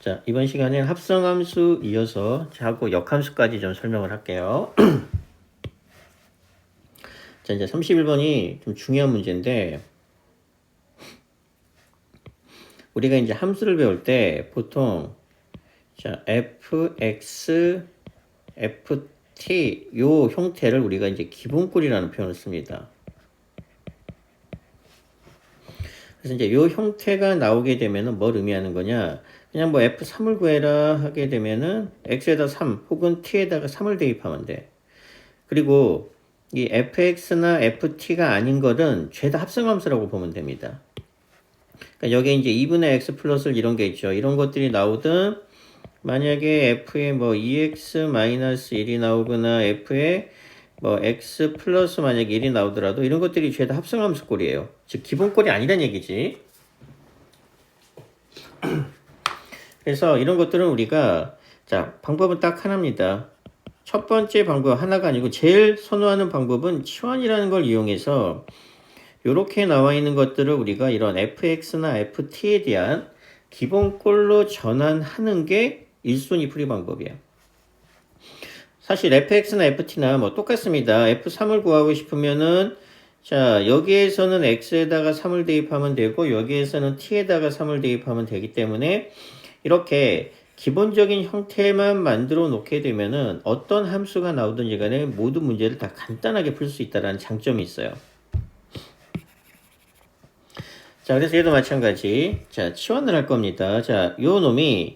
자, 이번 시간에 합성함수 이어서 하고 역함수까지 좀 설명을 할게요. 자, 이제 31번이 좀 중요한 문제인데, 우리가 이제 함수를 배울 때 보통, 자, fx, ft, 요 형태를 우리가 이제 기본꼴이라는 표현을 씁니다. 그래서 이제 요 형태가 나오게 되면은 뭘 의미하는 거냐? 그냥 뭐 f3을 구해라 하게 되면은 x에다 3 혹은 t에다가 3을 대입하면 돼. 그리고 이 fx나 ft가 아닌 것은 죄다 합성함수라고 보면 됩니다. 그러니까 여기에 이제 2분의 x 플러스 이런 게 있죠. 이런 것들이 나오든 만약에 f에 뭐 2x-1이 나오거나 f에 뭐 x 플러스 만약에 1이 나오더라도 이런 것들이 죄다 합성함수 꼴이에요. 즉 기본꼴이 아니란 얘기지. 그래서 이런 것들은 우리가 자 방법은 딱 하나입니다. 첫 번째 방법 하나가 아니고 제일 선호하는 방법은 치환이라는 걸 이용해서 이렇게 나와 있는 것들을 우리가 이런 fx나 ft에 대한 기본꼴로 전환하는 게 1순위 풀이 방법이야. 사실 fx나 ft나 뭐 똑같습니다. f3을 구하고 싶으면은 자 여기에서는 x에다가 3을 대입하면 되고 여기에서는 t에다가 3을 대입하면 되기 때문에 이렇게 기본적인 형태만 만들어 놓게 되면은 어떤 함수가 나오든지 간에 모든 문제를 다 간단하게 풀 수 있다는 장점이 있어요. 자, 그래서 얘도 마찬가지. 자, 치환을 할 겁니다. 자, 요 놈이,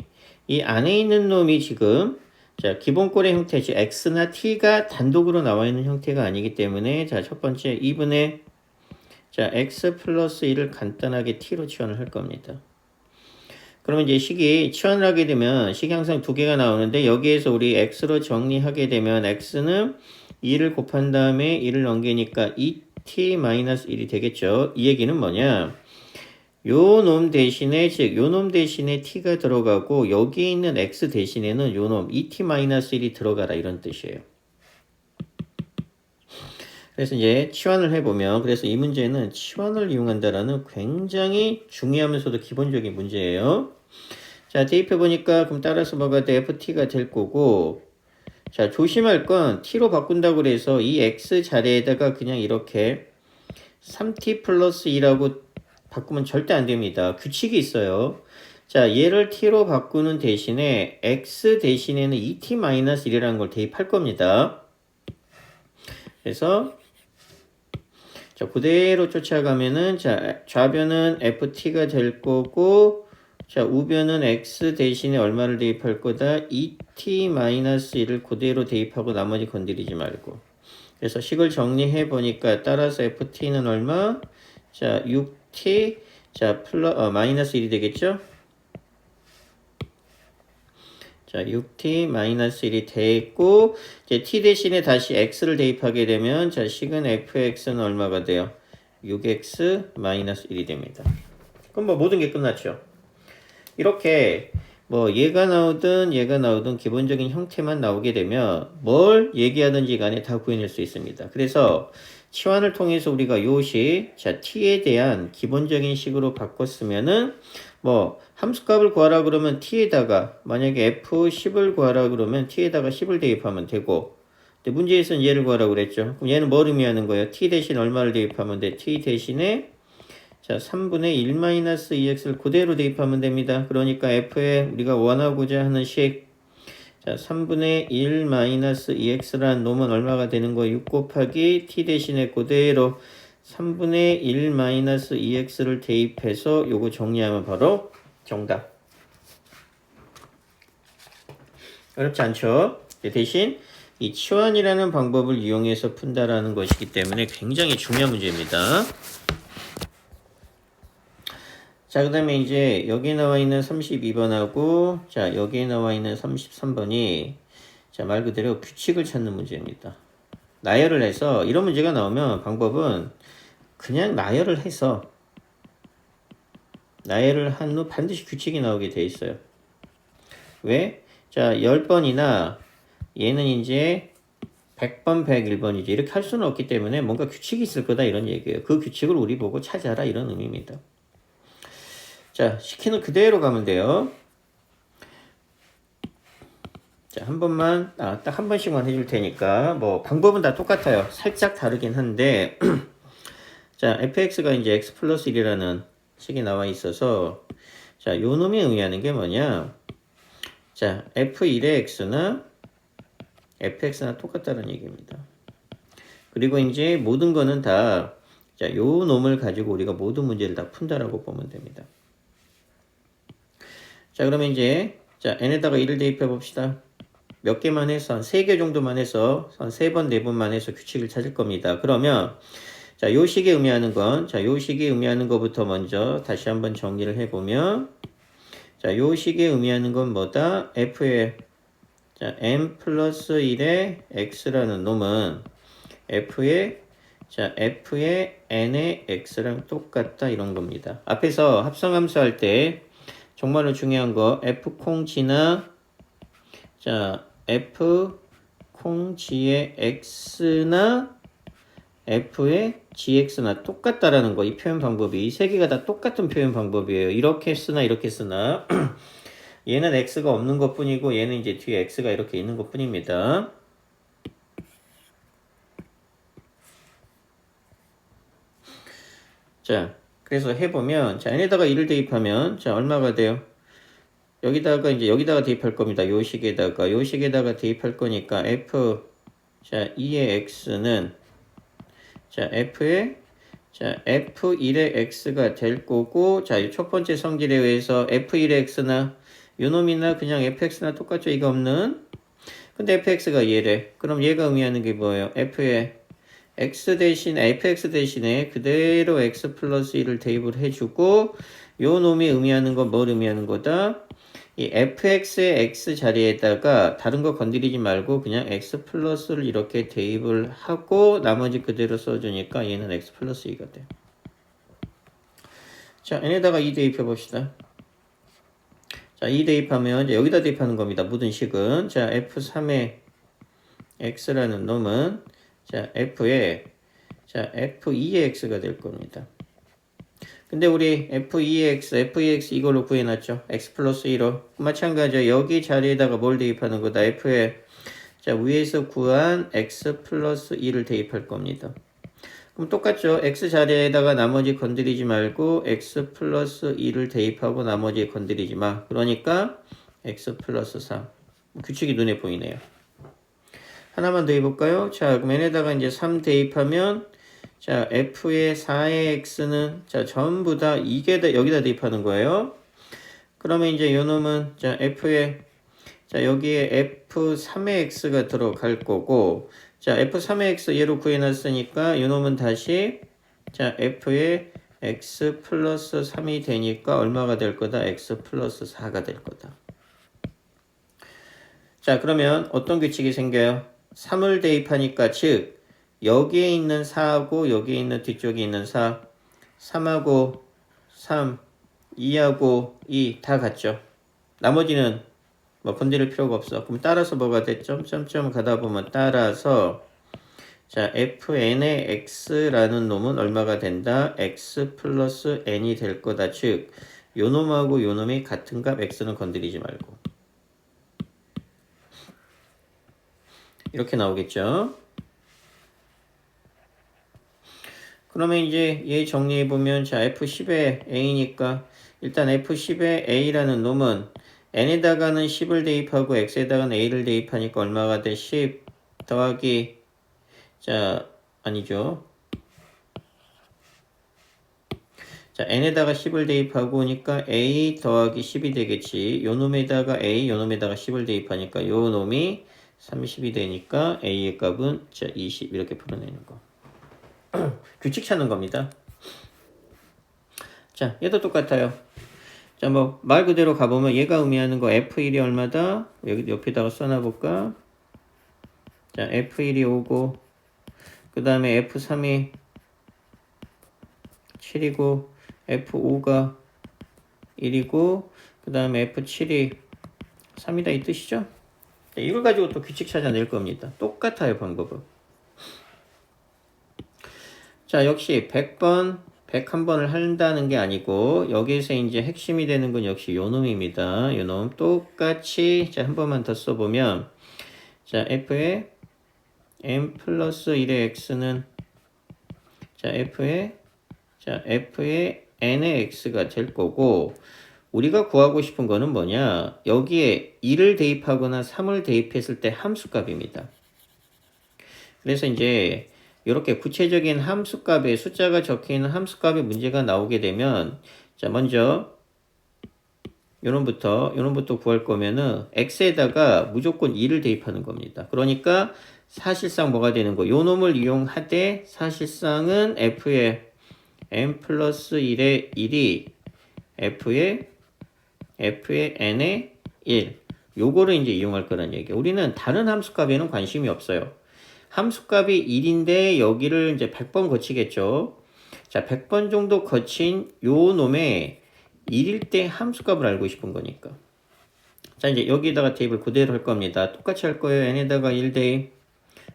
이 안에 있는 놈이 지금, 자, 기본꼴의 형태지, x나 t가 단독으로 나와 있는 형태가 아니기 때문에, 자, 첫 번째, 2분의, 자, x 플러스 1을 간단하게 t로 치환을 할 겁니다. 그러면 이제 식이 치환을 하게 되면 식이 항상 두 개가 나오는데 여기에서 우리 x로 정리하게 되면 x는 2를 곱한 다음에 1을 넘기니까 2t-1이 되겠죠. 이 얘기는 뭐냐? 요 놈 대신에 즉 요 놈 대신에 t가 들어가고 여기 있는 x 대신에는 요 놈 2t-1이 들어가라 이런 뜻이에요. 그래서 이제 치환을 해보면 그래서 이 문제는 치환을 이용한다라는 굉장히 중요하면서도 기본적인 문제예요. 자, 대입해보니까 그럼 따라서 뭐가 돼? ft가 될 거고 자, 조심할 건 t로 바꾼다고 그래서 이 x 자리에다가 그냥 이렇게 3t 플러스 2라고 바꾸면 절대 안 됩니다. 규칙이 있어요. 자, 얘를 t로 바꾸는 대신에 x 대신에는 2t-1이라는 걸 대입할 겁니다. 그래서 자, 그대로 쫓아가면은 자, 좌변은 ft가 될 거고 자, 우변은 x 대신에 얼마를 대입할 거다? 2t-1을 그대로 대입하고 나머지 건드리지 말고. 그래서 식을 정리해 보니까 따라서 ft는 얼마? 자, 6t 자, 마이너스 1이 되겠죠? 자, 6t-1이 됐고, 이제 t 대신에 다시 x를 대입하게 되면, 자, 식은 fx는 얼마가 돼요? 6x-1이 됩니다. 그럼 뭐 모든 게 끝났죠. 이렇게 뭐 얘가 나오든 기본적인 형태만 나오게 되면 뭘 얘기하든지 간에 다 구해낼 수 있습니다. 그래서 치환을 통해서 우리가 요식, 자, t에 대한 기본적인 식으로 바꿨으면은 뭐 함수값을 구하라 그러면 t에다가 만약에 f10을 구하라 그러면 t에다가 10을 대입하면 되고 근데 문제에서는 얘를 구하라 그랬죠. 그럼 얘는 뭘 의미하는 거예요? t 대신 얼마를 대입하면 돼? t 대신에 자, 3분의 1-2x를 그대로 대입하면 됩니다. 그러니까 f에 우리가 원하고자 하는 식 자, 3분의 1-2x라는 놈은 얼마가 되는 거예요? 6 곱하기 t 대신에 그대로 3분의 1-2x를 대입해서 요거 정리하면 바로 정답. 어렵지 않죠? 대신 이 치환이라는 방법을 이용해서 푼다라는 것이기 때문에 굉장히 중요한 문제입니다. 자, 그 다음에 이제 여기 나와 있는 32번하고 자, 여기에 나와 있는 33번이 자, 말 그대로 규칙을 찾는 문제입니다. 나열을 해서 이런 문제가 나오면 방법은 그냥 나열을 해서 나열을 한 후 반드시 규칙이 나오게 돼 있어요. 왜? 자, 10번이나 얘는 이제 100번, 101번이지 이렇게 할 수는 없기 때문에 뭔가 규칙이 있을 거다 이런 얘기예요. 그 규칙을 우리 보고 찾아라 이런 의미입니다. 자, 시키는 그대로 가면 돼요. 자, 한 번만, 딱 한 번씩만 해줄 테니까, 뭐, 방법은 다 똑같아요. 살짝 다르긴 한데, 자, fx가 이제 x 플러스 1이라는 식이 나와 있어서, 자, 요 놈이 의미하는 게 뭐냐? 자, f1의 x나 fx나 똑같다는 얘기입니다. 그리고 이제 모든 거는 다, 자, 요 놈을 가지고 우리가 모든 문제를 다 푼다라고 보면 됩니다. 자, 그러면 이제, 자, n에다가 1을 대입해 봅시다. 몇 개만 해서, 한 3개 정도만 해서, 한 3번, 4번만 해서 규칙을 찾을 겁니다. 그러면, 자, 요 식이 의미하는 건, 자, 요 식이 의미하는 것부터 먼저 다시 한번 정리를 해보면, 자, 요 식이 의미하는 건 뭐다? f의, 자, n 플러스 1의 x라는 놈은 f의 n의 x랑 똑같다, 이런 겁니다. 앞에서 합성함수 할 때, 정말로 중요한 거, f 콩 g나, 자, f 콩 g의 x나 f의 gx나 똑같다라는 거, 이 표현 방법이 이 세 개가 다 똑같은 표현 방법이에요. 이렇게 쓰나 이렇게 쓰나 얘는 x가 없는 것 뿐이고 얘는 이제 뒤에 x가 이렇게 있는 것 뿐입니다. 자, 그래서 해보면, 자, n에다가 1을 대입하면, 자, 얼마가 돼요? 여기다가 대입할 겁니다. 요 식에다가 대입할 거니까 f, 자, 2의 x는, 자, f1의 x가 될 거고, 자, 첫 번째 성질에 의해서 f1의 x나, 요 놈이나 그냥 fx나 똑같죠? 이거 없는. 근데 fx가 얘래. 그럼 얘가 의미하는 게 뭐예요? fx 대신에 그대로 x 플러스 1을 대입을 해주고, 요 놈이 의미하는 건 뭘 의미하는 거다? 이 fx의 x 자리에다가 다른 거 건드리지 말고 그냥 x 플러스를 이렇게 대입을 하고 나머지 그대로 써주니까 얘는 x 플러스 2가 돼. 자, n에다가 2 대입해 봅시다. 자, 2 대입하면 이제 여기다 대입하는 겁니다. 모든 식은. 자, f3의 x라는 놈은 자, f2의 x가 될 겁니다. 근데 우리 f2x 이걸로 구해놨죠. x 플러스 1로. 마찬가지로 여기 자리에다가 뭘 대입하는 거다. f에 자, 위에서 구한 x 플러스 2를 대입할 겁니다. 그럼 똑같죠. x 자리에다가 나머지 건드리지 말고 x 플러스 2를 대입하고 나머지 건드리지 마. 그러니까 x 플러스 3. 규칙이 눈에 보이네요. 하나만 더 해볼까요? 자, 그럼 n에다가 이제 3 대입하면 자, f의 4의 x는 자, 전부 다 여기다 대입하는 거예요. 그러면 이제 요 놈은 자, 여기에 f3의 x가 들어갈 거고, 자, f3의 x 얘로 구해놨으니까 요 놈은 다시 자, f의 x 플러스 3이 되니까 얼마가 될 거다? x 플러스 4가 될 거다. 자, 그러면 어떤 규칙이 생겨요? 3을 대입하니까 즉 여기에 있는 4하고 여기에 있는 뒤쪽에 있는 4, 3하고 3, 2하고 2 다 같죠. 나머지는 뭐 건드릴 필요가 없어. 그럼 따라서 뭐가 돼? 점점점 가다 보면 따라서 자, fn의 x라는 놈은 얼마가 된다? x 플러스 n이 될 거다. 즉, 요 놈하고 요 놈이 같은 값 x는 건드리지 말고. 이렇게 나오겠죠? 그러면 이제 얘 정리해보면 자, f10의 a니까 일단 f10의 a라는 놈은 n에다가는 10을 대입하고 x에다가는 a를 대입하니까 얼마가 돼? 10 더하기 자, 아니죠. 자, n에다가 10을 대입하고 오니까 a 더하기 10이 되겠지. 요 놈에다가 a, 요 놈에다가 10을 대입하니까 요 놈이 30이 되니까 a의 값은 자, 20 이렇게 풀어내는 거. 규칙 찾는 겁니다. 자, 얘도 똑같아요. 자, 뭐 말 그대로 가보면 얘가 의미하는 거 f1이 얼마다? 여기 옆에다가 써놔볼까? 자, f1이 5고 그 다음에 f3이 7이고 f5가 1이고 그 다음에 f7이 3이다 이 뜻이죠? 자, 이걸 가지고 또 규칙 찾아낼 겁니다. 똑같아요, 방법은. 자, 역시 100번, 101번을 한다는 게 아니고 여기에서 이제 핵심이 되는 건 역시 요 놈입니다. 요 놈 똑같이 자, 한 번만 더 써보면 자, f의 n 플러스 1의 x는 자, f의 n의 x가 될 거고, 우리가 구하고 싶은 거는 뭐냐? 여기에 2를 대입하거나 3을 대입했을 때 함수값입니다. 그래서 이제 이렇게 구체적인 함수값에 숫자가 적혀있는 함수값의 문제가 나오게 되면, 자, 먼저 요놈부터 구할 거면은 x에다가 무조건 2를 대입하는 겁니다. 그러니까 사실상 뭐가 되는 거? 요 놈을 이용하되 사실상은 f의 n 플러스 1의 1이 f의 n의 1. 요거를 이제 이용할 거란 얘기예요. 우리는 다른 함수값에는 관심이 없어요. 함수값이 1인데 여기를 이제 100번 거치겠죠. 자, 100번 정도 거친 요 놈의 1일 때 함수값을 알고 싶은 거니까. 자, 이제 여기다가 대입을 그대로 할 겁니다. 똑같이 할 거예요. n에다가 1 대입.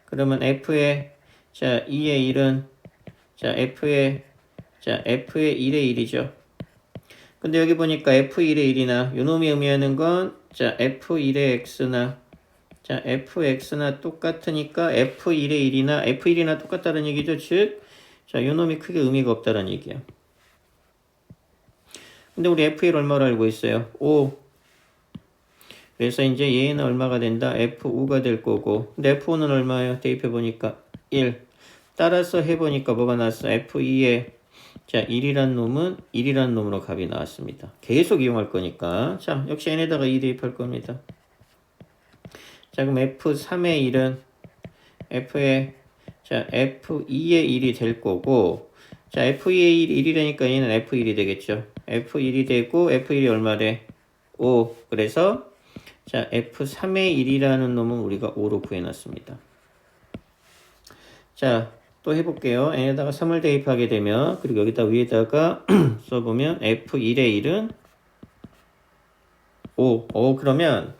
그러면 f의 2의 1은 f의 1의 1이죠. 근데 여기 보니까 f1의 1이나 요 놈이 의미하는 건 f1의 x나 fx나 똑같으니까 f1의 1이나 f1이나 똑같다는 얘기죠. 즉 요 놈이 크게 의미가 없다는 얘기야. 근데 우리 f1 얼마로 알고 있어요? 5. 그래서 이제 얘는 얼마가 된다? f5가 될 거고. 근데 f5는 얼마예요? 대입해 보니까 1. 따라서 해 보니까 뭐가 나왔어? f2에 1이란 놈으로 값이 나왔습니다. 계속 이용할 거니까. 자, 역시 n에다가 2 대입할 겁니다. 자, 그럼 f3의 1은 f2의 1이 될 거고, 자, f2의 1이라니까 얘는 f1이 되겠죠. f1이 되고, f1이 얼마래? 5. 그래서, f3의 1이라는 놈은 우리가 5로 구해놨습니다. 자, 또 해볼게요. n에다가 3을 대입하게 되면, 그리고 여기다 위에다가 써보면, f1의 1은 5. 그러면,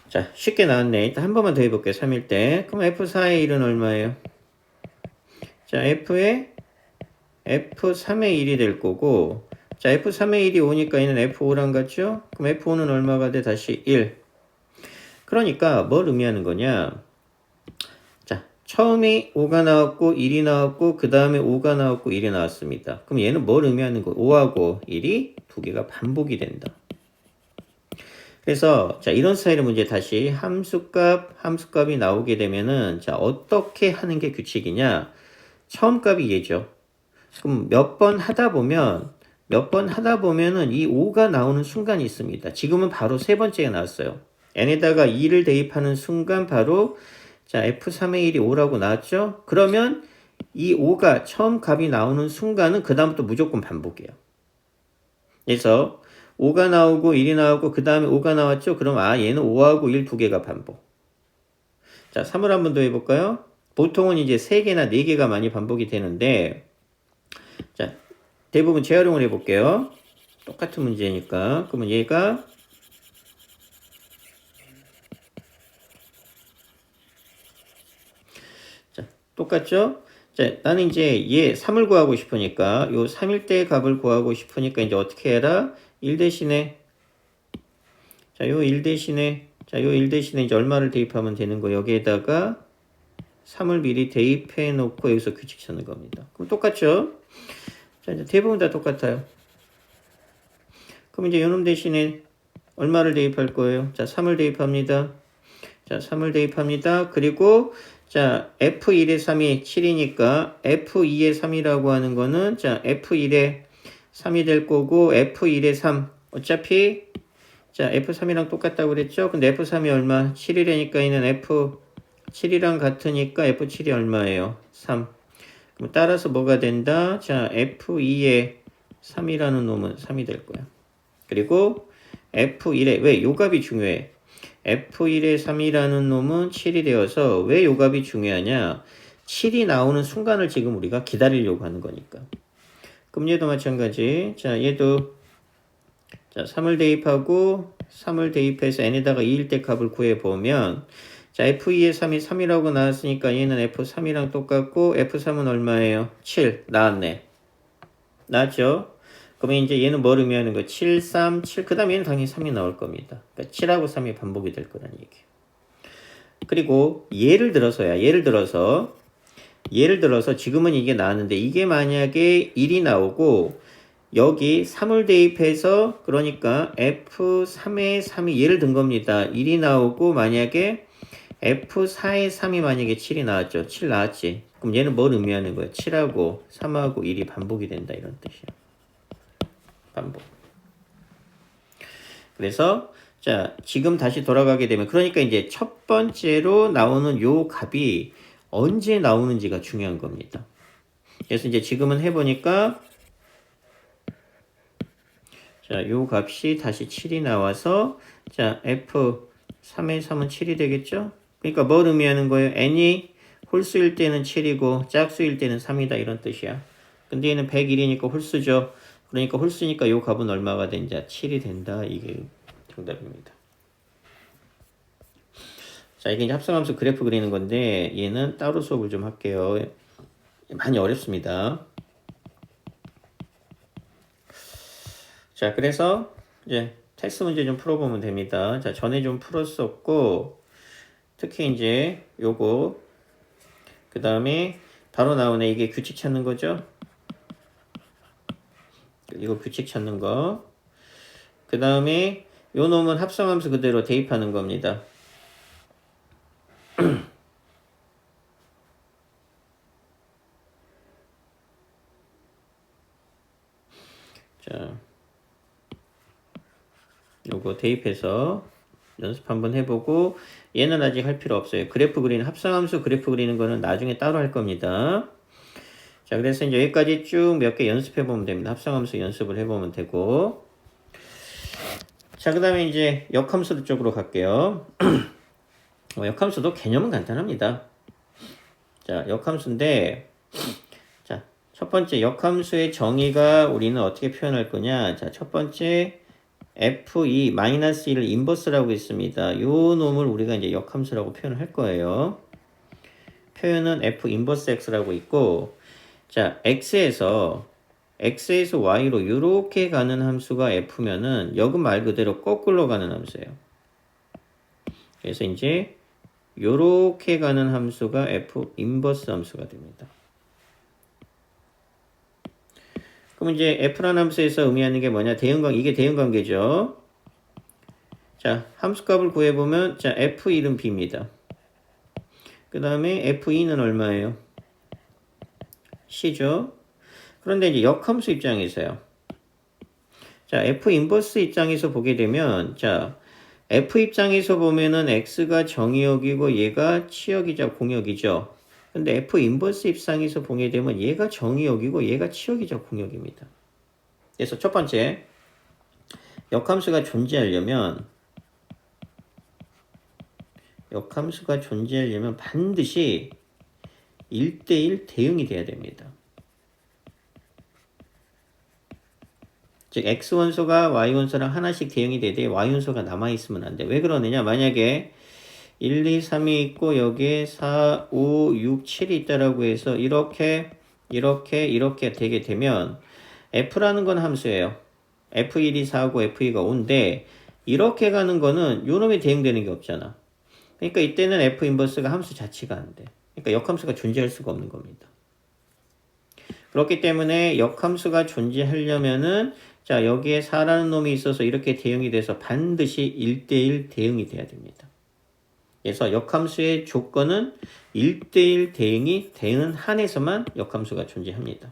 자, 쉽게 나왔네. 일단 한 번만 더 해볼게요. 3일 때. 그럼 f4의 1은 얼마예요? 자, f3의 1이 될 거고, 자, f3의 1이 5니까 얘는 f5랑 같죠? 그럼 f5는 얼마가 돼? 다시 1. 그러니까 뭘 의미하는 거냐? 자, 처음에 5가 나왔고 1이 나왔고 그 다음에 5가 나왔고 1이 나왔습니다. 그럼 얘는 뭘 의미하는 거예요? 5하고 1이 두 개가 반복이 된다. 그래서 자, 이런 스타일의 문제 다시 함수값이 나오게 되면은 자, 어떻게 하는 게 규칙이냐? 처음 값이 얘죠. 그럼 몇 번 하다 보면은 이 5가 나오는 순간이 있습니다. 지금은 바로 세 번째가 나왔어요. n에다가 2를 대입하는 순간 바로 자, f3의 1이 5라고 나왔죠? 그러면 이 5가 처음 값이 나오는 순간은 그 다음부터 무조건 반복이에요. 그래서 5가 나오고 1이 나오고 그 다음에 5가 나왔죠? 그럼 얘는 5하고 1 두 개가 반복. 자, 3을 한 번 더 해볼까요? 보통은 이제 3개나 4개가 많이 반복이 되는데, 자, 대부분 재활용을 해볼게요. 똑같은 문제니까. 그러면 얘가 자, 똑같죠? 자, 나는 이제 얘 3을 구하고 싶으니까 요 3일 때 값을 구하고 싶으니까 이제 어떻게 해라? 1 대신에 요 1 대신에 이제 얼마를 대입하면 되는 거 여기에다가 3을 미리 대입해 놓고 여기서 규칙 찾는 겁니다. 그럼 똑같죠? 자, 이제 대부분 다 똑같아요. 그럼 이제 요놈 대신에 얼마를 대입할 거예요? 자, 3을 대입합니다. 자, 3을 대입합니다. 그리고 자, f1의 3이 7이니까 f2의 3이라고 하는 거는 자, f1의 3이 될 거고 f1의 3 어차피 자, f3이랑 똑같다고 그랬죠? 근데 f3이 얼마? 7이라니까 얘는 f7이랑 같으니까 f7이 얼마예요? 3. 그럼 따라서 뭐가 된다? 자, f2의 3이라는 놈은 3이 될 거야. 그리고 f1의 왜? 요 값이 중요해. f1의 3이라는 놈은 7이 되어서 왜 요 값이 중요하냐? 7이 나오는 순간을 지금 우리가 기다리려고 하는 거니까. 그럼 얘도 마찬가지. 자, 얘도 자, 3을 대입하고 3을 대입해서 n에다가 2일 때 값을 구해보면 자, f2의 3이 3이라고 나왔으니까 얘는 f3이랑 똑같고 f3은 얼마예요? 7 나왔네. 나왔죠? 그러면 이제 얘는 뭘 의미하는 거예요? 7, 3, 7 그 다음에 얘는 당연히 3이 나올 겁니다. 그러니까 7하고 3이 반복이 될 거란 얘기예요. 그리고 예를 들어서 지금은 이게 나왔는데 이게 만약에 1이 나오고 여기 3을 대입해서 그러니까 F3에 3이 예를 든 겁니다. 1이 나오고 만약에 F4에 3이 만약에 7이 나왔죠. 7 나왔지. 그럼 얘는 뭘 의미하는 거야? 7하고 3하고 1이 반복이 된다 이런 뜻이야. 반복. 그래서 자 지금 다시 돌아가게 되면 그러니까 이제 첫 번째로 나오는 요 값이 언제 나오는지가 중요한 겁니다. 그래서 이제 지금은 해보니까 자, 요 값이 다시 7이 나와서 자, F3의 3은 7이 되겠죠? 그러니까 뭘 의미하는 거예요? n이 홀수일 때는 7이고 짝수일 때는 3이다 이런 뜻이야. 근데 얘는 101이니까 홀수죠. 그러니까 홀수니까 요 값은 얼마가 된자 7이 된다. 이게 정답입니다. 자, 이게 이제 합성함수 그래프 그리는 건데 얘는 따로 수업을 좀 할게요. 많이 어렵습니다. 자, 그래서 이제 테스트 문제 좀 풀어보면 됩니다. 자, 전에 좀 풀었었고 특히 이제 요거 그 다음에 바로 나오네. 이게 규칙 찾는 거죠. 이거 규칙 찾는 거. 그 다음에 요 놈은 합성함수 그대로 대입하는 겁니다. 자, 요거 대입해서 연습 한번 해보고 얘는 아직 할 필요 없어요. 그래프 그리는 합성함수 그래프 그리는 거는 나중에 따로 할 겁니다. 자, 그래서 이제 여기까지 쭉 몇 개 연습해 보면 됩니다. 합성함수 연습을 해보면 되고. 자, 그 다음에 이제 역함수 쪽으로 갈게요. 역함수도 개념은 간단합니다. 자, 역함수인데, 자, 첫 번째 역함수의 정의가 우리는 어떻게 표현할 거냐. 자, 첫 번째 F2-1을 인버스라고 있습니다. 요 놈을 우리가 이제 역함수라고 표현을 할 거예요. 표현은 F 인버스 X라고 있고, 자, X에서 Y로 이렇게 가는 함수가 F면은 역은 말 그대로 거꾸로 가는 함수예요. 그래서 이제 요렇게 가는 함수가 F 인버스 함수가 됩니다. 그럼 이제 F라는 함수에서 의미하는 게 뭐냐? 이게 대응관계죠. 자, 함수값을 구해보면, 자, F1은 B입니다. 그 다음에 F2는 얼마예요? C죠. 그런데 이제 역함수 입장에서요. 자, F 인버스 입장에서 보게 되면, 자, F 입장에서 보면은 X가 정의역이고 얘가 치역이자 공역이죠. 근데 F 인버스 입장에서 보게 되면 얘가 정의역이고 얘가 치역이자 공역입니다. 그래서 첫 번째, 역함수가 존재하려면 반드시 1대1 대응이 돼야 됩니다. 즉 X원소가 Y원소랑 하나씩 대응이 되되 Y원소가 남아있으면 안 돼. 왜 그러느냐? 만약에 1, 2, 3이 있고 여기에 4, 5, 6, 7이 있다라고 해서 이렇게 되게 되면 F라는 건 함수예요. F1이 4고 F2가 5인데 이렇게 가는 거는 요놈이 대응되는 게 없잖아. 그러니까 이때는 F 인버스가 함수 자체가 안 돼. 그러니까 역함수가 존재할 수가 없는 겁니다. 그렇기 때문에 역함수가 존재하려면은 자, 여기에 4라는 놈이 있어서 이렇게 대응이 돼서 반드시 1대1 대응이 돼야 됩니다. 그래서 역함수의 조건은 1대1 대응이 되는 한에서만 역함수가 존재합니다.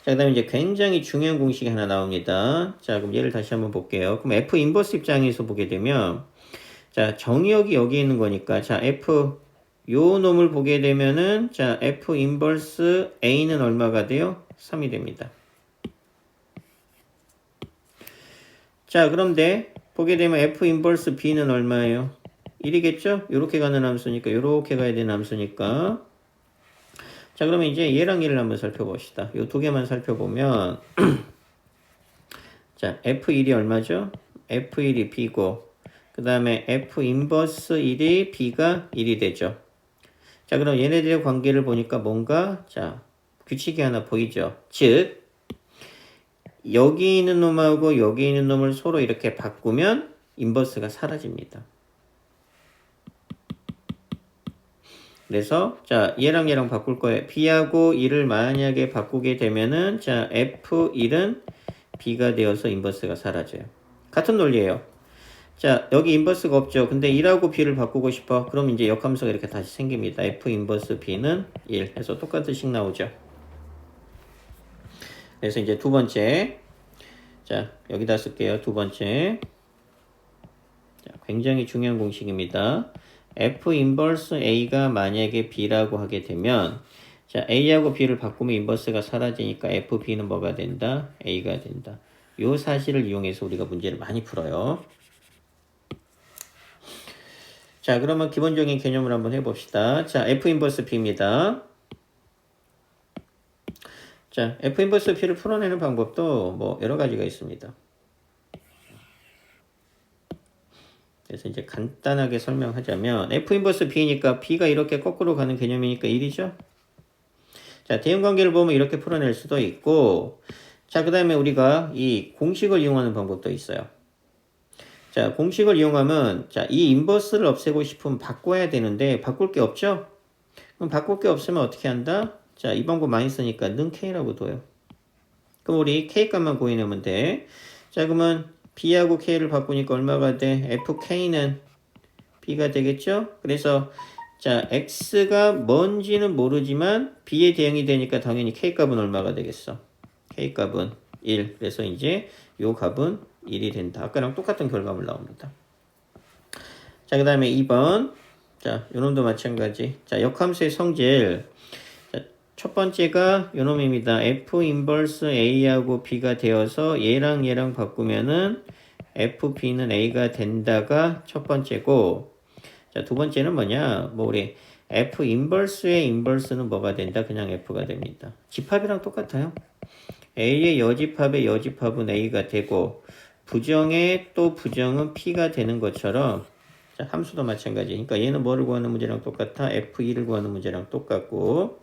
자, 그 다음에 이제 굉장히 중요한 공식이 하나 나옵니다. 자, 그럼 얘를 다시 한번 볼게요. 그럼 F 인버스 입장에서 보게 되면, 자, 정의역이 여기 있는 거니까, 자, F, 요 놈을 보게 되면은, 자, F 인버스 A는 얼마가 돼요? 3이 됩니다. 자, 그런데 보게 되면 F 인버스 B는 얼마예요? 1이겠죠? 요렇게 가는 함수니까, 요렇게 가야 되는 함수니까. 자, 그러면 이제 얘랑 얘를 한번 살펴봅시다. 요 두 개만 살펴보면, 자, F1이 얼마죠? F1이 B고, 그 다음에 F 인버스 1이 B가 1이 되죠. 자, 그럼 얘네들의 관계를 보니까 뭔가, 자, 규칙이 하나 보이죠? 즉, 여기 있는 놈하고 여기 있는 놈을 서로 이렇게 바꾸면 인버스가 사라집니다. 그래서 자 얘랑 얘랑 바꿀 거예요. B하고 1을 만약에 바꾸게 되면은 자 F1은 B가 되어서 인버스가 사라져요. 같은 논리예요. 자 여기 인버스가 없죠. 근데 1하고 B를 바꾸고 싶어. 그럼 이제 역함수가 이렇게 다시 생깁니다. F 인버스 B는 1 해서 똑같은 식 나오죠. 그래서 이제 두 번째 자 여기다 쓸게요. 두 번째 자, 굉장히 중요한 공식입니다. F 인버스 A가 만약에 B라고 하게 되면 자 A하고 B를 바꾸면 인버스가 사라지니까 FB는 뭐가 된다? A가 된다. 요 사실을 이용해서 우리가 문제를 많이 풀어요. 자 그러면 기본적인 개념을 한번 해봅시다. 자 F 인버스 B입니다. 자 F 인버스 B를 풀어내는 방법도 뭐 여러 가지가 있습니다. 그래서 이제 간단하게 설명하자면 F 인버스 B니까 B가 이렇게 거꾸로 가는 개념이니까 1이죠. 자 대응관계를 보면 이렇게 풀어낼 수도 있고 자 그 다음에 우리가 이 공식을 이용하는 방법도 있어요. 자 공식을 이용하면 자 이 인버스를 없애고 싶으면 바꿔야 되는데 바꿀 게 없죠. 그럼 바꿀 게 없으면 어떻게 한다? 자 이 방법 많이 쓰니까 는 K라고 둬요. 그럼 우리 K 값만 구해내면 돼. 자 그러면 B하고 K를 바꾸니까 얼마가 돼? FK는 B가 되겠죠? 그래서 자 X가 뭔지는 모르지만 B에 대응이 되니까 당연히 K값은 얼마가 되겠어? K값은 1. 그래서 이제 요 값은 1이 된다. 아까랑 똑같은 결과물 나옵니다. 자, 그 다음에 2번. 자, 요놈도 마찬가지. 자, 역함수의 성질. 자, 첫 번째가 요놈입니다. F 인버스 A하고 B가 되어서 얘랑 얘랑 바꾸면은 FB는 A가 된다가 첫 번째고, 자, 두 번째는 뭐냐? 뭐, 우리 F 인버스의 인버스는 뭐가 된다? 그냥 F가 됩니다. 집합이랑 똑같아요. A의 여집합의 여집합은 A가 되고, 부정의 또 부정은 P가 되는 것처럼, 자, 함수도 마찬가지. 그러니까 얘는 뭐를 구하는 문제랑 똑같아? F2를 구하는 문제랑 똑같고,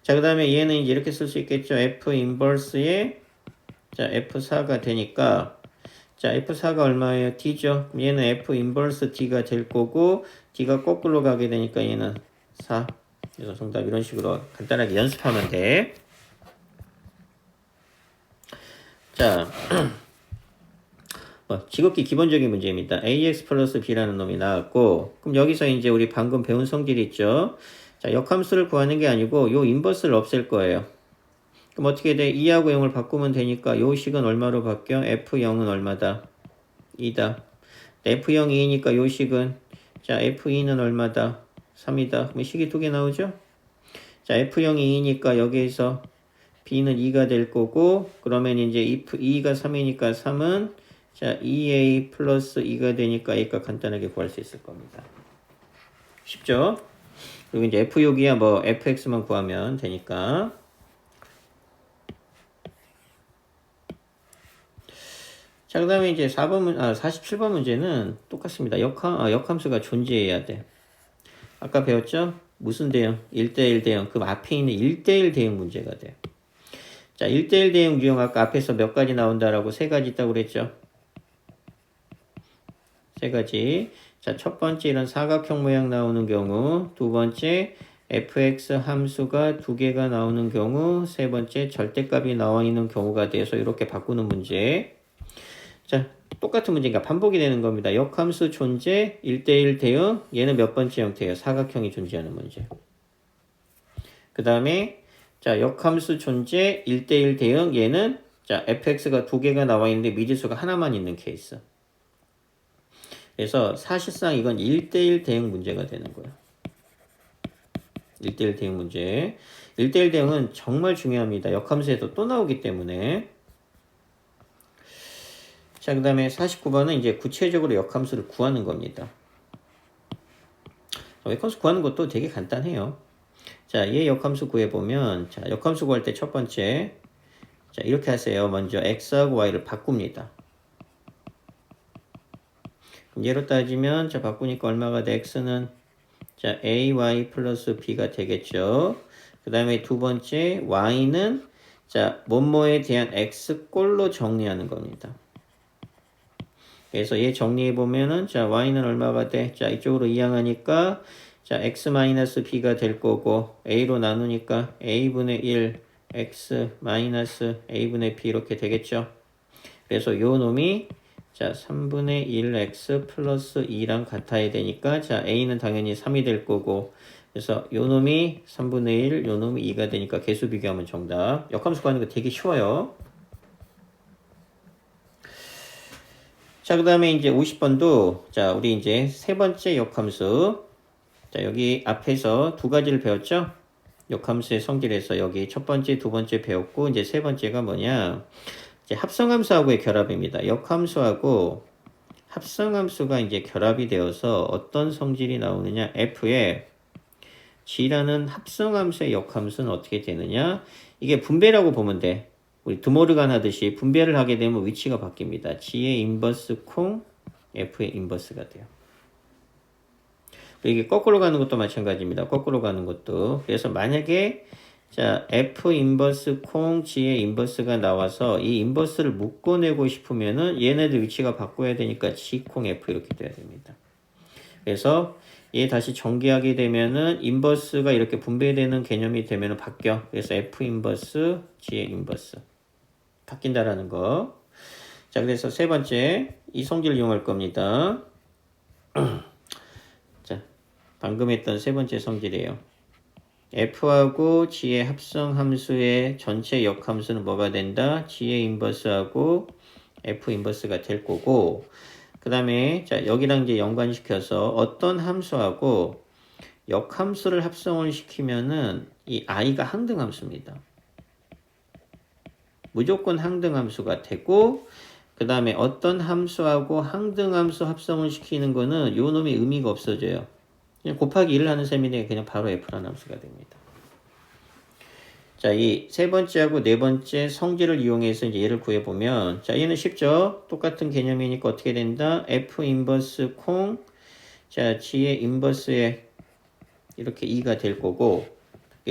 자, 그 다음에 얘는 이제 이렇게 쓸 수 있겠죠? F 인버스의, 자, F4가 되니까, 자, F4가 얼마예요? D죠. 얘는 F 인버스 D가 될 거고, D가 거꾸로 가게 되니까 얘는 4. 그래서 정답 이런 식으로 간단하게 연습하면 돼. 자, 지극히 기본적인 문제입니다. AX 플러스 B라는 놈이 나왔고, 그럼 여기서 이제 우리 방금 배운 성질이 있죠? 자, 역함수를 구하는 게 아니고, 요 인버스를 없앨 거예요. 그럼 어떻게 돼? 2하고 0을 바꾸면 되니까, 요 식은 얼마로 바뀌어? F0은 얼마다? 2다. F0 2니까 요 식은, 자, F2는 얼마다? 3이다. 그럼 식이 두 개 나오죠? 자, F0 2니까 여기에서 B는 2가 될 거고, 그러면 이제 if 2가 3이니까 3은 자, 2a 플러스 2가 되니까 a가 간단하게 구할 수 있을 겁니다. 쉽죠? 그리고 이제 f6이야 뭐 fx만 구하면 되니까. 자, 그 다음에 이제 47번 문제는 똑같습니다. 역함수가 존재해야 돼. 아까 배웠죠? 무슨 대응? 1대1 대응. 그 앞에 있는 1대1 대응 문제가 돼. 자, 1대1 대응 유형 아까 앞에서 몇 가지 나온다라고 세 가지 있다고 그랬죠? 세 가지. 자, 첫 번째 이런 사각형 모양 나오는 경우, 두 번째 fx 함수가 두 개가 나오는 경우, 세 번째 절대값이 나와 있는 경우가 돼서 이렇게 바꾸는 문제. 자, 똑같은 문제니까 반복이 되는 겁니다. 역함수 존재, 1대1 대응, 얘는 몇 번째 형태예요? 사각형이 존재하는 문제. 그 다음에 자, 역함수 존재, 1대1 대응, 얘는 자, fx가 두 개가 나와 있는데 미지수가 하나만 있는 케이스. 그래서 사실상 이건 1대1 대응 문제가 되는 거예요. 1대1 대응 문제. 1대1 대응은 정말 중요합니다. 역함수에도 또 나오기 때문에. 자, 그 다음에 49번은 이제 구체적으로 역함수를 구하는 겁니다. 역함수 구하는 것도 되게 간단해요. 자, 얘 역함수 구해보면, 자, 역함수 구할 때 첫 번째, 자, 이렇게 하세요. 먼저 x하고 y를 바꿉니다. 얘로 따지면 자 바꾸니까 얼마가 돼? x는 자 ay 플러스 b가 되겠죠. 그 다음에 두 번째 y는 자 뭐뭐에 대한 x꼴로 정리하는 겁니다. 그래서 얘 정리해 보면은 자 y는 얼마가 돼? 자 이쪽으로 이항하니까 자, x-b가 될 거고 a로 나누니까 a분의 1 x-a분의 b 이렇게 되겠죠. 그래서 요 놈이 자 3분의 1x 플러스 2랑 같아야 되니까 자 a는 당연히 3이 될 거고 그래서 요 놈이 3분의 1, 요 놈이 2가 되니까 개수 비교하면 정답. 역함수 구하는 거 되게 쉬워요. 자, 그 다음에 이제 50번도 자 우리 이제 세 번째 역함수 자 여기 앞에서 두 가지를 배웠죠. 역함수의 성질에서 여기 첫 번째, 두 번째 배웠고 이제 세 번째가 뭐냐 이제 합성함수하고의 결합입니다. 역함수하고 합성함수가 이제 결합이 되어서 어떤 성질이 나오느냐 f의 g라는 합성함수의 역함수는 어떻게 되느냐 이게 분배라고 보면 돼. 우리 드모르간 하듯이 분배를 하게 되면 위치가 바뀝니다. g의 인버스 콩 f의 인버스가 돼요. 이게 거꾸로 가는 것도 마찬가지입니다. 거꾸로 가는 것도. 그래서 만약에 자 f 인버스 콩 g의 인버스가 나와서 이 인버스를 묶어내고 싶으면은 얘네들 위치가 바꿔야 되니까 g 콩 f 이렇게 돼야 됩니다. 그래서 얘 다시 전개하게 되면은 인버스가 이렇게 분배되는 개념이 되면은 바뀌어. 그래서 f 인버스 g의 인버스 바뀐다라는 거. 자 그래서 세 번째 이 성질을 이용할 겁니다. 자 방금 했던 세 번째 성질이에요. f하고 g의 합성 함수의 전체 역함수는 뭐가 된다? g의 인버스하고 f 인버스가 될 거고 그 다음에 자 여기랑 이제 연관시켜서 어떤 함수하고 역함수를 합성을 시키면은 이 i가 항등함수입니다. 무조건 항등함수가 되고 그 다음에 어떤 함수하고 항등함수 합성을 시키는 거는 요 놈이 의미가 없어져요. 그냥 곱하기 1을 하는 셈이니까 그냥 바로 f라는 함수가 됩니다. 자, 이 세 번째하고 네 번째 성질을 이용해서 이제 얘를 구해보면 자, 얘는 쉽죠? 똑같은 개념이니까 어떻게 된다? f 인버스 콩 자, g의 인버스에 이렇게 2가 될 거고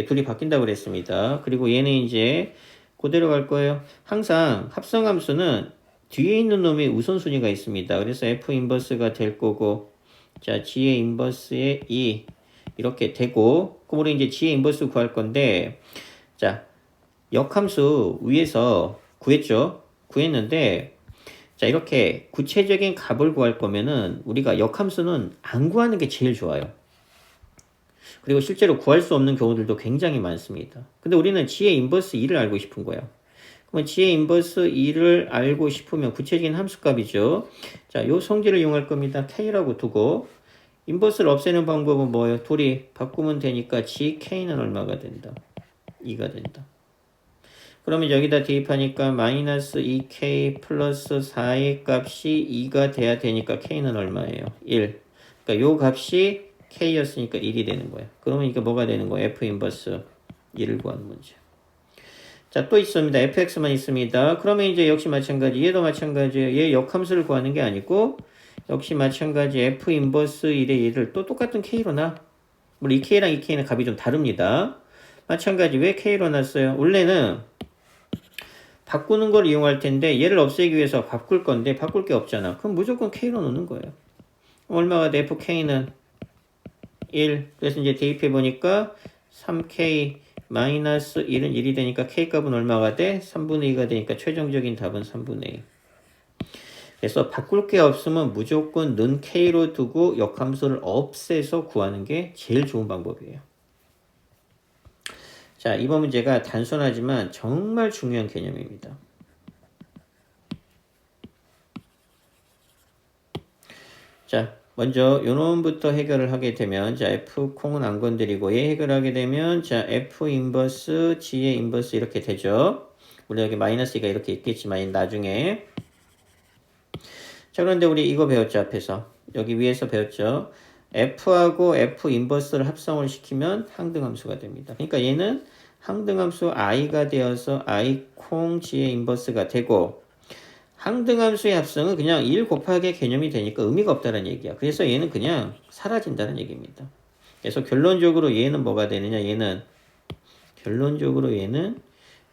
둘이 바뀐다고 그랬습니다. 그리고 얘는 이제 그대로 갈 거예요. 항상 합성함수는 뒤에 있는 놈의 우선순위가 있습니다. 그래서 f 인버스가 될 거고 자, g의 인버스에 2 이렇게 되고 그럼 우리 이제 g의 인버스 구할 건데 자, 역함수 위에서 구했죠? 구했는데 자, 이렇게 구체적인 값을 구할 거면은 우리가 역함수는 안 구하는 게 제일 좋아요. 그리고 실제로 구할 수 없는 경우들도 굉장히 많습니다. 근데 우리는 g의 인버스 2를 알고 싶은 거예요. 그러면 g의 인버스 2를 알고 싶으면 구체적인 함수값이죠. 자, 요 성질을 이용할 겁니다. k라고 두고 인버스를 없애는 방법은 뭐예요? 둘이 바꾸면 되니까 gk는 얼마가 된다? 2가 된다. 그러면 여기다 대입하니까 마이너스 2k 플러스 4의 값이 2가 돼야 되니까 k는 얼마예요? 1. 그러니까 요 값이 k였으니까 1이 되는 거예요. 그러면 이게 뭐가 되는 거예요? f 인버스 1을 구하는 문제. 자, 또 있습니다. fx만 있습니다. 그러면 이제 역시 마찬가지, 얘도 마찬가지예요. 얘 역함수를 구하는 게 아니고 역시 마찬가지 f 인버스 1의 얘를 또 똑같은 k로 놔. 물론 이 k랑 이 k는 값이 좀 다릅니다. 마찬가지 왜 k로 놨어요? 원래는 바꾸는 걸 이용할 텐데 얘를 없애기 위해서 바꿀 건데 바꿀 게 없잖아. 그럼 무조건 k로 놓는 거예요. 얼마가 돼? fk는 1. 그래서 이제 대입해 보니까 3k 마이너스 1은 1이 되니까 k값은 얼마가 돼? 3분의 2가 되니까 최종적인 답은 3분의 2. 그래서 바꿀 게 없으면 무조건 는 k로 두고 역함수를 없애서 구하는 게 제일 좋은 방법이에요. 자, 이번 문제가 단순하지만 정말 중요한 개념입니다. 자, 먼저 요 놈부터 해결을 하게 되면 자, f 콩은 안 건드리고 얘 해결하게 되면 자, f 인버스 g의 인버스 이렇게 되죠. 물론 여기 마이너스 2가 이렇게 있겠지만 나중에 자, 그런데 우리 이거 배웠죠. 앞에서 여기 위에서 배웠죠. f하고 f 인버스를 합성을 시키면 항등함수가 됩니다. 그러니까 얘는 항등함수 i가 되어서 i 콩 g의 인버스가 되고 항등함수의 합성은 그냥 1 곱하기 개념이 되니까 의미가 없다는 얘기야. 그래서 얘는 그냥 사라진다는 얘기입니다. 그래서 결론적으로 얘는 뭐가 되느냐? 얘는 결론적으로 얘는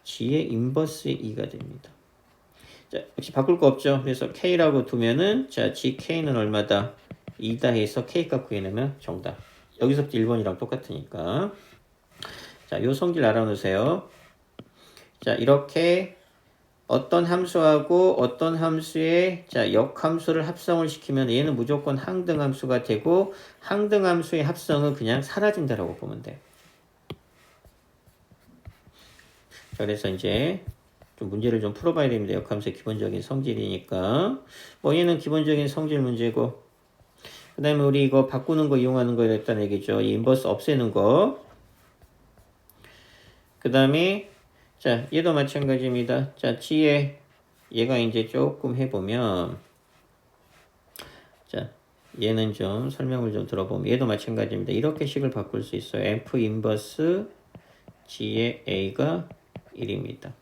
g의 인버스의 2가 됩니다. 자, 역시 바꿀 거 없죠. 그래서 k라고 두면은 자, gk는 얼마다? 2다 해서 k값 구해내면 정답. 여기서부터 1번이랑 똑같으니까. 자, 요 성질 알아놓으세요. 자, 이렇게 어떤 함수하고 어떤 함수의 자, 역함수를 합성을 시키면 얘는 무조건 항등함수가 되고 항등함수의 합성은 그냥 사라진다라고 보면 돼. 자, 그래서 이제 좀 문제를 좀 풀어봐야 됩니다. 역함수의 기본적인 성질이니까. 뭐 얘는 기본적인 성질 문제고 그 다음에 우리 이거 바꾸는 거 이용하는 거에 했다는 얘기죠. 이 인버스 없애는 거. 그 다음에 자, 얘도 마찬가지입니다. 자, G에 얘가 이제 조금 해보면 자, 얘는 좀 설명을 좀 들어보면 얘도 마찬가지입니다. 이렇게 식을 바꿀 수 있어요. F 인버스 G의 A가 1입니다.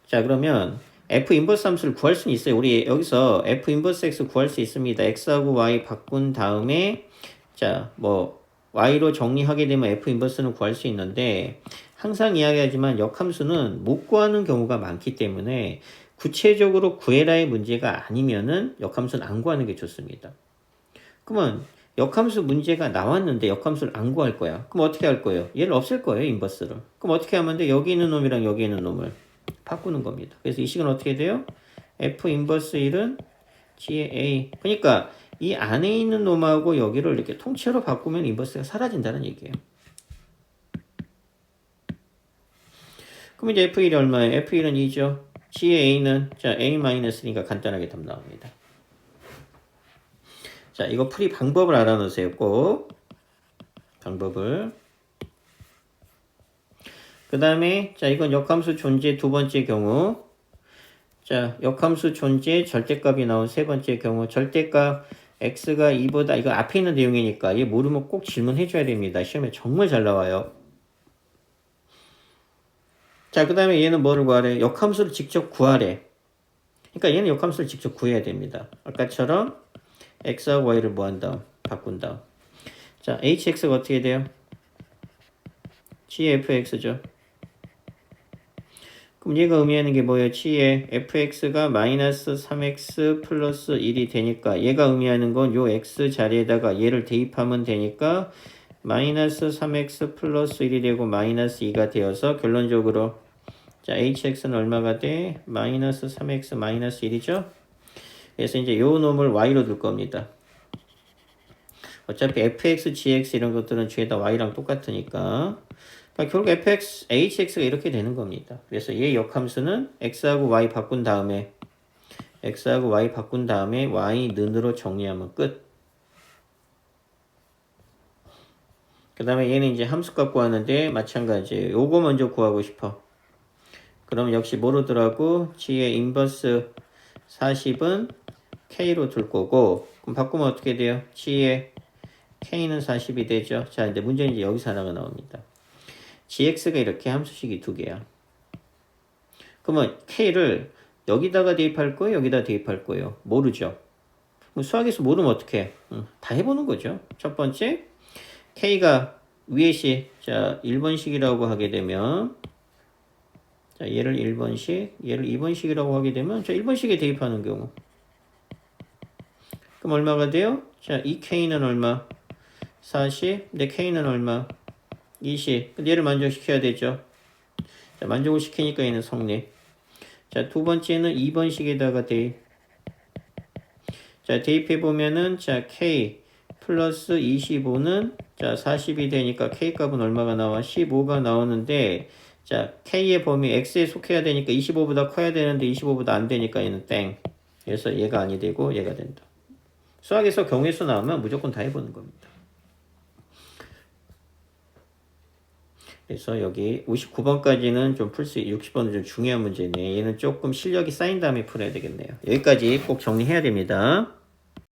자, 그러면 F 인버스 함수를 구할 수는 있어요. 우리 여기서 F 인버스 X 구할 수 있습니다. X하고 Y 바꾼 다음에 자, 뭐 Y로 정리하게 되면 F 인버스는 구할 수 있는데 항상 이야기하지만 역함수는 못 구하는 경우가 많기 때문에 구체적으로 구해라의 문제가 아니면은 역함수는 안 구하는 게 좋습니다. 그러면 역함수 문제가 나왔는데 역함수를 안 구할 거야. 그럼 어떻게 할 거예요? 얘를 없앨 거예요, 인버스를. 그럼 어떻게 하면 돼? 여기 있는 놈이랑 여기 있는 놈을 바꾸는 겁니다. 그래서 이 식은 어떻게 돼요? F 인버스 1은 G의 A. 그러니까 이 안에 있는 놈하고 여기를 이렇게 통째로 바꾸면 인버스가 사라진다는 얘기예요. 그럼 이제 F1이 얼마예요? F1은 2죠. G의 A는 자 A-니까 간단하게 답 나옵니다. 자, 이거 풀이 방법을 알아놓으세요. 꼭 방법을. 그 다음에 자 이건 역함수 존재 두 번째 경우. 자, 역함수 존재 절대값이 나온 세 번째 경우. 절대값 x가 2보다 이거 앞에 있는 내용이니까 얘 모르면 꼭 질문해 줘야 됩니다. 시험에 정말 잘 나와요. 자, 그 다음에 얘는 뭐를 구하래? 역함수를 직접 구하래. 그러니까 얘는 역함수를 직접 구해야 됩니다. 아까처럼 x하고 y를 뭐 한다? 바꾼다. 자, hx가 어떻게 돼요? gfx죠. 그럼 얘가 의미하는 게 뭐예요? g의 fx가 마이너스 3x 플러스 1이 되니까 얘가 의미하는 건 요 x 자리에다가 얘를 대입하면 되니까 마이너스 3x 플러스 1이 되고 마이너스 2가 되어서 결론적으로 자, hx는 얼마가 돼? 마이너스 3x 마이너스 1이죠? 그래서 이제 요 놈을 y로 둘 겁니다. 어차피 fx, gx 이런 것들은 죄다 y랑 똑같으니까. 그러니까 결국 fx, hx가 이렇게 되는 겁니다. 그래서 얘 역함수는 x하고 y 바꾼 다음에 y 는으로 정리하면 끝. 그 다음에 얘는 이제 함수값 구하는데 마찬가지. 요거 먼저 구하고 싶어. 그럼 역시 뭐로 두라고? g의 인버스 40은 k로 둘 거고 그럼 바꾸면 어떻게 돼요? g의 k는 40이 되죠. 자, 근데 문제는 이제 여기서 하나가 나옵니다. gx가 이렇게 함수식이 두 개야. 그러면 k를 여기다가 대입할 거예요? 여기다 대입할 거예요? 모르죠. 수학에서 모르면 어떻게? 다 해보는 거죠. 첫 번째, k가 위에 식, 자 1번식이라고 하게 되면 자 얘를 1번식, 얘를 2번식이라고 하게 되면 자 1번식에 대입하는 경우 그럼 얼마가 돼요? 자 이 k는 얼마? 40, 근데 k는 얼마? 20. 얘를 만족시켜야 되죠. 자, 만족을 시키니까 얘는 성립. 자, 두 번째는 2번식에다가 대입. 자, 대입해보면은, 자, k 플러스 25는, 자, 40이 되니까 k 값은 얼마가 나와? 15가 나오는데, 자, k의 범위 x에 속해야 되니까 25보다 커야 되는데 25보다 안 되니까 얘는 땡. 그래서 얘가 아니 되고 얘가 된다. 수학에서 경우의 수 나오면 무조건 다 해보는 겁니다. 그래서 여기 59번까지는 좀 풀 수, 60번은 좀 중요한 문제네. 얘는 조금 실력이 쌓인 다음에 풀어야 되겠네요. 여기까지 꼭 정리해야 됩니다.